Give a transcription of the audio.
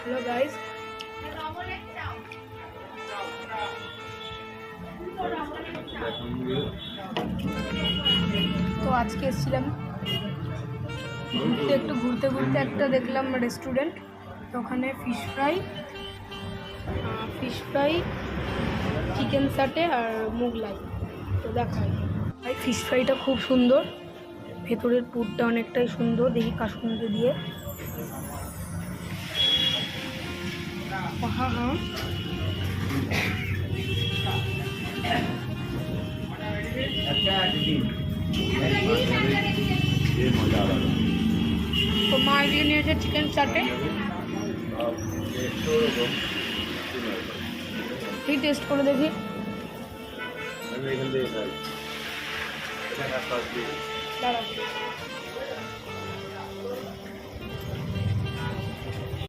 Hello guys, তো আজকে এসেছিলাম ঘুরতে ঘুরতে একটা দেখলাম রেস্টুরেন্ট। তো ওখানে ফিশ ফ্রাই চিকেন সাটে আর মোগলাই। তো দেখাই ভাই, ফিশ ফ্রাইটা খুব সুন্দর, ভেতরের পুরটা অনেকটাই সুন্দর, দেখি কাসুন্দি দিয়ে। হ্যাঁ হ্যাঁ, তো মা এদিকে নিয়েছে চিকেন চাটে, এই টেস্ট করে দেখি। দাঁড়া।